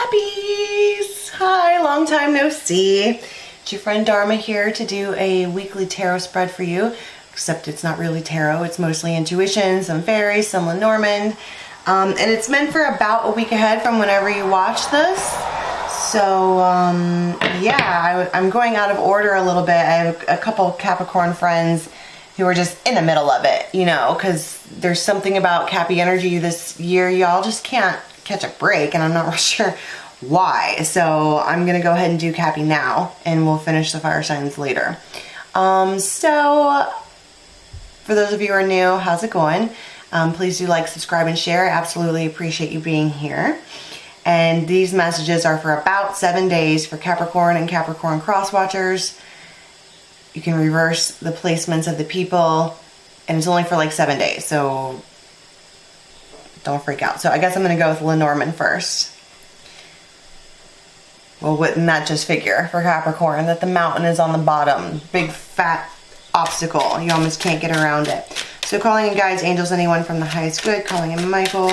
Cappies! Hi, long time no see. It's your friend Dharma here to do a weekly tarot spread for you, except it's not really tarot, it's mostly intuition, some fairies, some Lenormand, and it's meant for about a week ahead from whenever you watch this. So, yeah, I'm going out of order a little bit. I have a couple Capricorn friends who are just in the middle of it, you know, because there's something about Cappy energy this year. Y'all just can't catch a break, and I'm not real sure why. So I'm going to go ahead and do Cappy now, and we'll finish the fire signs later. So for those of you who are new, how's it going? Please do like, subscribe, and share. I absolutely appreciate you being here. And these messages are for about 7 days for Capricorn and Capricorn cross watchers. You can reverse the placements of the people, and it's only for like 7 days, so don't freak out. So I guess I'm going to go with Lenormand first. Well, wouldn't that just figure for Capricorn that the mountain is on the bottom? Big fat obstacle. You almost can't get around it. So calling in guides, angels, anyone from the highest good. Calling in Michael.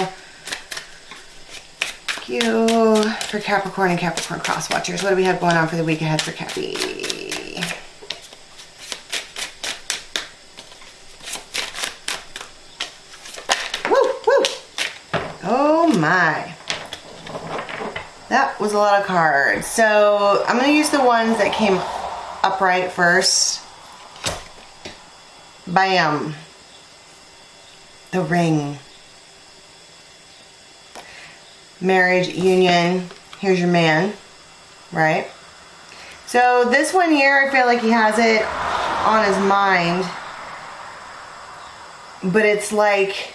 Thank you. For Capricorn and Capricorn cross watchers. What do we have going on for the week ahead for Cappy? Oh my. That was a lot of cards. So I'm going to use the ones that came upright first. Bam. The ring. Marriage, union. Here's your man. Right? So this one here, I feel like he has it on his mind. But it's like,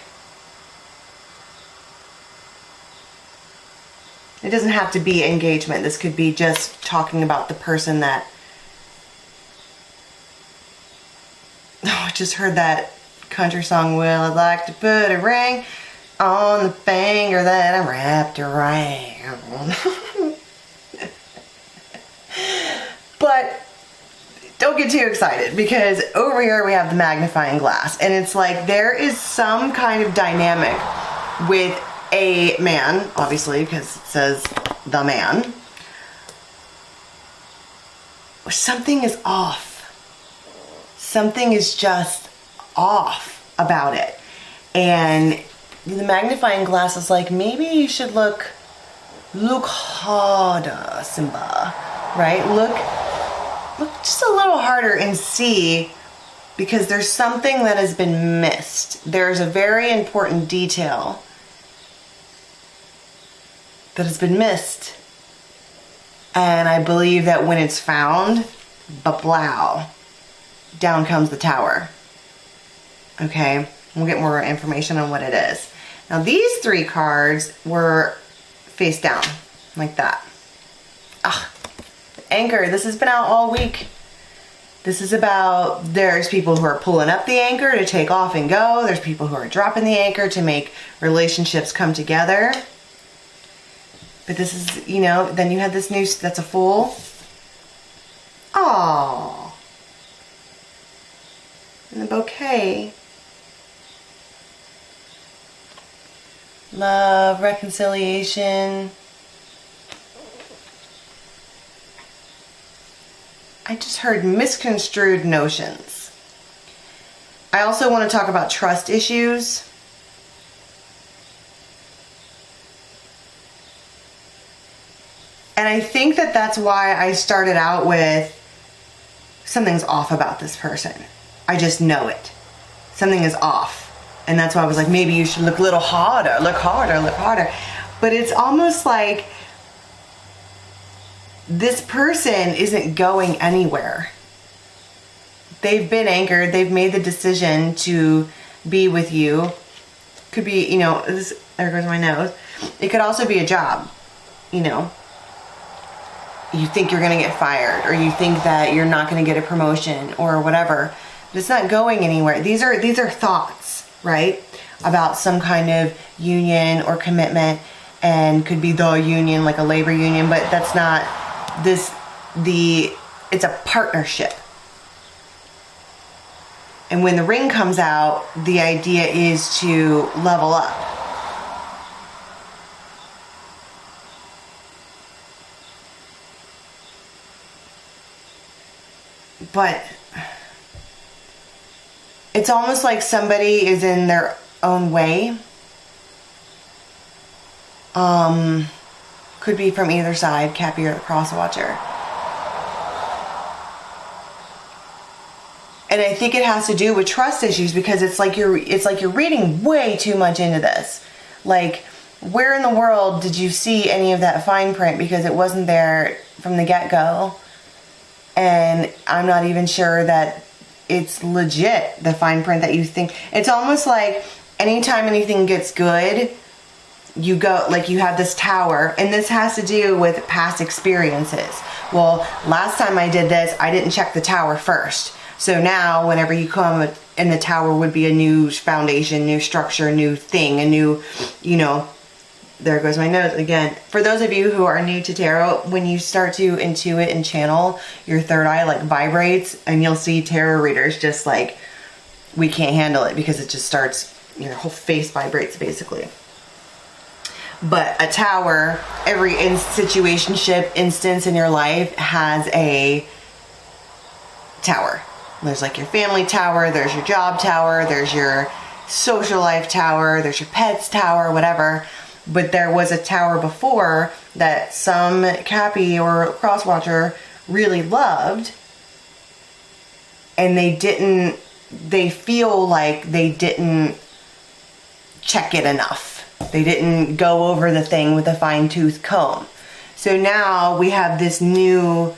it doesn't have to be engagement. This could be just talking about the person that... Oh, I just heard that country song, well, I'd like to put a ring on the finger that I wrapped around. But don't get too excited, because over here we have the magnifying glass. And it's like there is some kind of dynamic with a man, obviously, because it says the man. Something is off. Something is just off about it. And the magnifying glass is like, maybe you should look harder, Simba, right? Look just a little harder and see, because there's something that has been missed. There's a very important detail that has been missed, and I believe that when it's found, bablow, down comes the tower. Okay, we'll get more information on what it is. Now these three cards were face down, like that. Ah, anchor, this has been out all week. This is about, there's people who are pulling up the anchor to take off and go. There's people who are dropping the anchor to make relationships come together. But this is, you know, then you had this new, that's a Fool. Aww. And the bouquet. Love, reconciliation. I just heard misconstrued notions. I also want to talk about trust issues. And I think that that's why I started out with something's off about this person. I just know it. Something is off. And that's why I was like, maybe you should look a little harder, look harder, look harder. But it's almost like this person isn't going anywhere. They've been anchored. They've made the decision to be with you. Could be, you know, there goes my nose. It could also be a job, you know. You think you're going to get fired, or you think that you're not going to get a promotion or whatever. But it's not going anywhere. These are thoughts, right? About some kind of union or commitment, and could be the union, like a labor union, but that's not this, it's a partnership. And when the ring comes out, the idea is to level up. but it's almost like somebody is in their own way. Could be from either side, Cappy or the cross watcher. And I think it has to do with trust issues, because it's like you're reading way too much into this. Like, where in the world did you see any of that fine print? Because it wasn't there from the get-go. And I'm not even sure that it's legit, the fine print that you think. It's almost like anytime anything gets good, you go, like, you have this tower, and this has to do with past experiences. Well, last time I did this, I didn't check the tower first. So now whenever you come, and the tower would be a new foundation, new structure, new thing, a new, you know, there goes my nose again. For those of you who are new to tarot, when you start to intuit and channel, your third eye like vibrates, and you'll see tarot readers just like, we can't handle it, because it just starts, your whole face vibrates basically. But a tower, every situationship instance in your life has a tower. There's like your family tower, there's your job tower, there's your social life tower, there's your pets tower, whatever. But there was a tower before that some Cappy or crosswatcher really loved, and they feel like they didn't check it enough. They didn't go over the thing with a fine-tooth comb. So now we have this new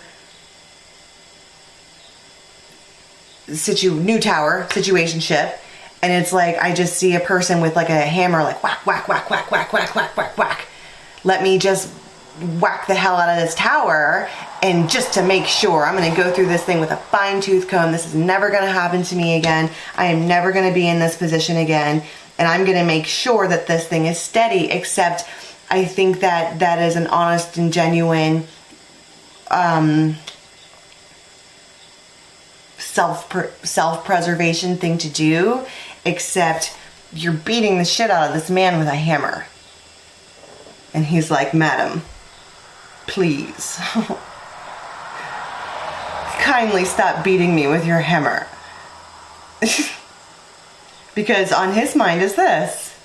tower situationship, and it's like I just see a person with like a hammer, like whack, whack, whack, whack, whack, whack, whack, whack, whack. Let me just whack the hell out of this tower, and just to make sure, I'm going to go through this thing with a fine-tooth comb. This is never going to happen to me again. I am never going to be in this position again. And I'm going to make sure that this thing is steady. Except I think that that is an honest and genuine self-preservation thing to do. Except you're beating the shit out of this man with a hammer. And he's like, madam, please, kindly stop beating me with your hammer. Because on his mind is this.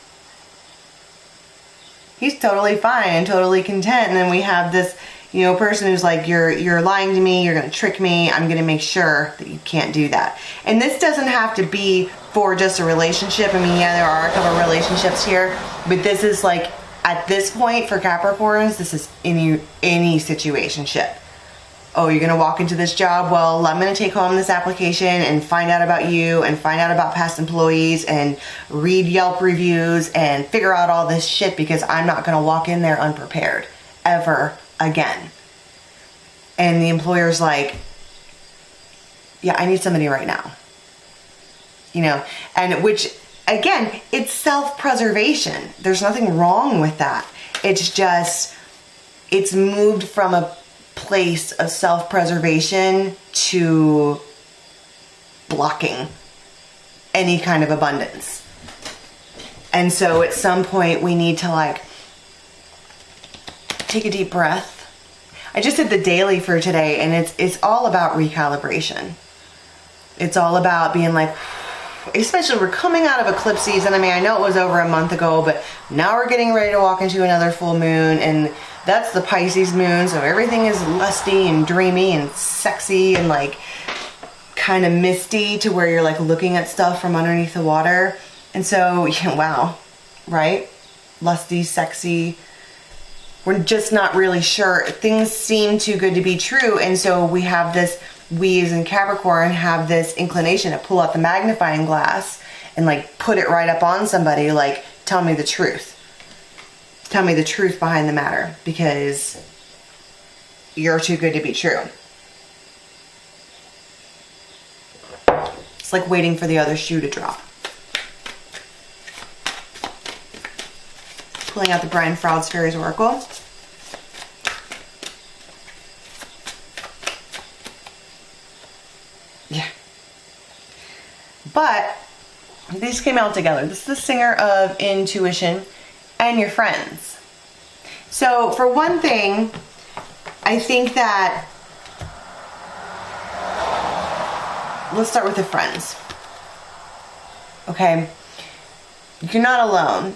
He's totally fine and totally content. And then we have this, you know, person who's like, you're lying to me, you're going to trick me, I'm going to make sure that you can't do that. And this doesn't have to be for just a relationship. I mean, yeah, there are a couple of relationships here, but this is like, at this point for Capricorns, this is any situationship. Oh, you're going to walk into this job? Well, I'm going to take home this application and find out about you and find out about past employees and read Yelp reviews and figure out all this shit, because I'm not going to walk in there unprepared ever again. And the employer's like, yeah, I need somebody right now. You know, and which, again, it's self-preservation. There's nothing wrong with that. It's just, it's moved from a place of self-preservation to blocking any kind of abundance. And so at some point we need to like take a deep breath. I just did the daily for today, and it's all about recalibration. It's all about being like, especially we're coming out of eclipse season. I mean, I know it was over a month ago, but now we're getting ready to walk into another full moon, and that's the Pisces moon, so everything is lusty and dreamy and sexy and like kind of misty, to where you're like looking at stuff from underneath the water. And so, yeah, wow, right? Lusty, sexy. We're just not really sure. Things seem too good to be true, and so we have this, we as in Capricorn have this inclination to pull out the magnifying glass and like put it right up on somebody, like, tell me the truth. Tell me the truth behind the matter, because you're too good to be true. It's like waiting for the other shoe to drop. Pulling out the Brian Froud's Fairies Oracle. Yeah. But these came out together. This is the singer of intuition and your friends. So for one thing, I think that let's start with the friends. Okay, you're not alone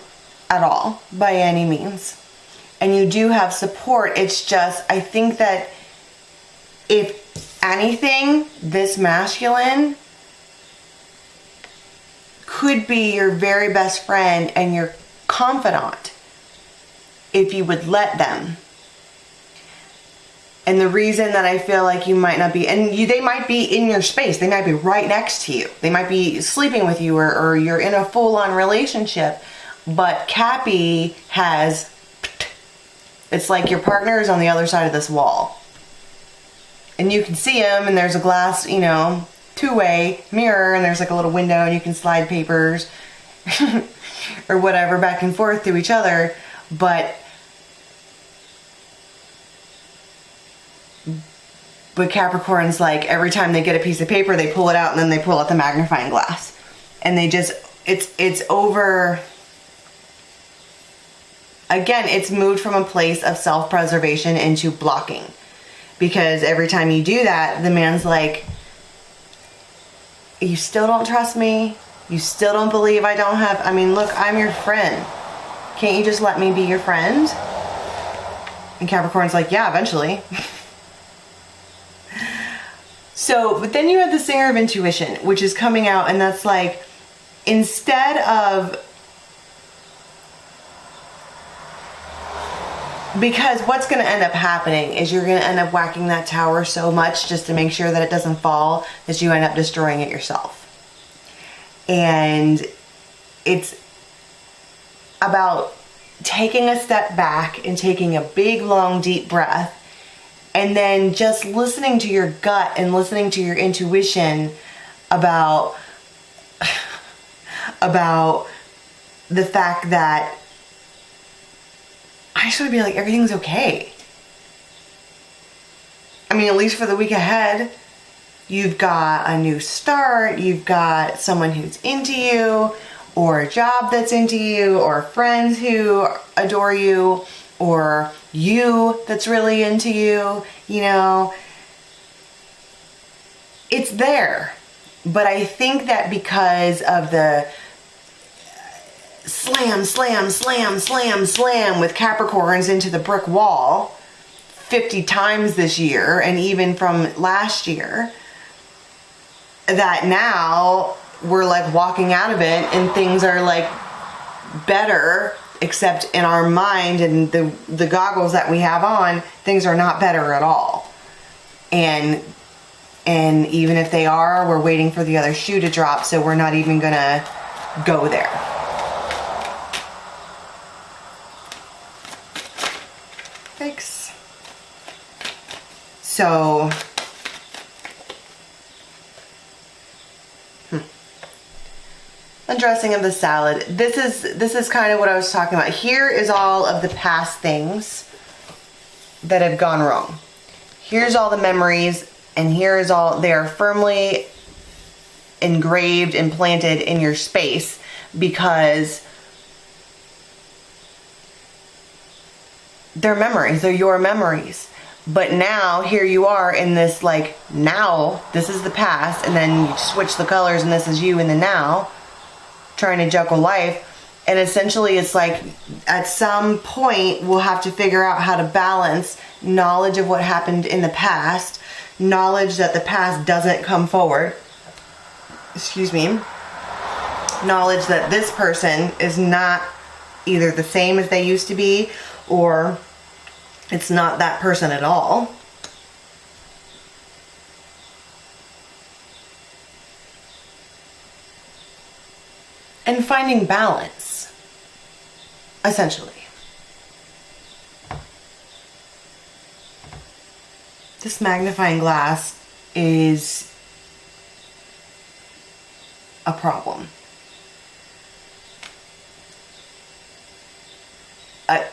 at all by any means, and you do have support. It's just, I think that if anything, this masculine could be your very best friend and your confidant if you would let them. And the reason that I feel like you might not be, and they might be in your space, they might be right next to you, they might be sleeping with you, or you're in a full-on relationship, but Cappy has, it's like your partner is on the other side of this wall. And you can see him, and there's a glass, you know, two-way mirror, and there's like a little window, and you can slide papers or whatever back and forth to each other. But Capricorn's like, every time they get a piece of paper, they pull it out, and then they pull out the magnifying glass. And they just, it's over. Again, it's moved from a place of self-preservation into blocking. Because every time you do that, the man's like, you still don't trust me? You still don't believe I don't have, I mean, look, I'm your friend. Can't you just let me be your friend? And Capricorn's like, yeah, eventually. So, but then you have the Singer of Intuition, which is coming out, and that's like, instead of, because what's going to end up happening is you're going to end up whacking that tower so much just to make sure that it doesn't fall that you end up destroying it yourself. And it's about taking a step back and taking a big, long, deep breath, and then just listening to your gut and listening to your intuition about the fact that I just want to be like, everything's okay. I mean, at least for the week ahead, you've got a new start, you've got someone who's into you, or a job that's into you, or friends who adore you, or you that's really into you, you know. It's there. But I think that because of the slam, slam, slam, slam, slam with Capricorns into the brick wall 50 times this year, and even from last year, that now we're like walking out of it and things are like better, except in our mind and the goggles that we have on, things are not better at all. And even if they are, we're waiting for the other shoe to drop, so we're not even gonna go there. Thanks. So, undressing of the salad. This is kind of what I was talking about. Here is all of the past things that have gone wrong. Here's all the memories, and here is all, they are firmly engraved and planted in your space because they're memories, they're your memories. But now, here you are in this, like, now, this is the past, and then you switch the colors, and this is you in the now, trying to juggle life. And essentially, it's like, at some point, we'll have to figure out how to balance knowledge of what happened in the past, knowledge that the past doesn't come forward, excuse me, knowledge that this person is not either the same as they used to be, or it's not that person at all. And finding balance, essentially. This magnifying glass is a problem.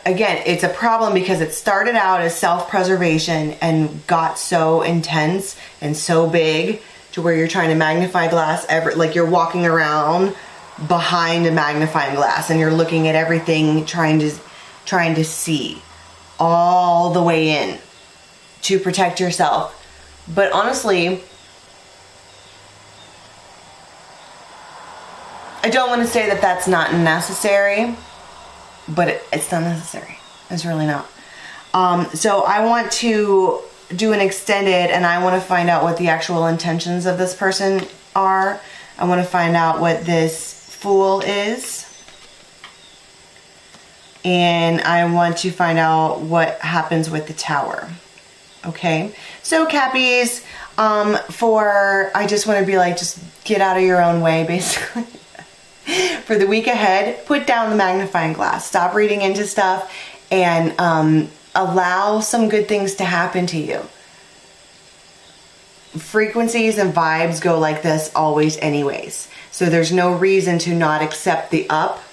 Again, it's a problem because it started out as self-preservation and got so intense and so big to where you're trying to magnify glass, like you're walking around behind a magnifying glass and you're looking at everything, trying to see all the way in to protect yourself. But honestly, I don't want to say that that's not necessary, but it's not necessary. It's really not. So I want to do an extended, and I want to find out what the actual intentions of this person are. I want to find out what this Fool is. And I want to find out what happens with the Tower. Okay? So Cappies, I just want to be like, just get out of your own way, basically. For the week ahead, put down the magnifying glass. Stop reading into stuff and allow some good things to happen to you. Frequencies and vibes go like this always anyways. So there's no reason to not accept the up,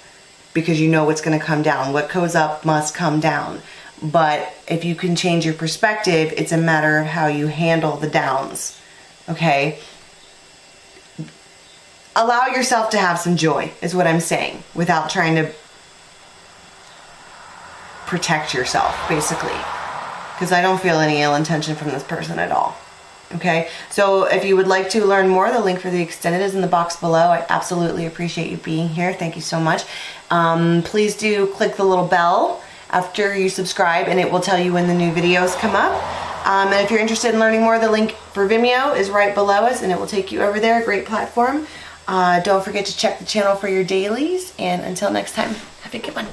because you know what's going to come down. What goes up must come down. But if you can change your perspective, it's a matter of how you handle the downs. Okay? Allow yourself to have some joy, is what I'm saying, without trying to protect yourself, basically. Because I don't feel any ill intention from this person at all. Okay, so if you would like to learn more, the link for the extended is in the box below. I absolutely appreciate you being here. Thank you so much. Please do click the little bell after you subscribe, and it will tell you when the new videos come up. And if you're interested in learning more, the link for Vimeo is right below us, and it will take you over there. Great platform. Don't forget to check the channel for your dailies, and until next time, have a good one.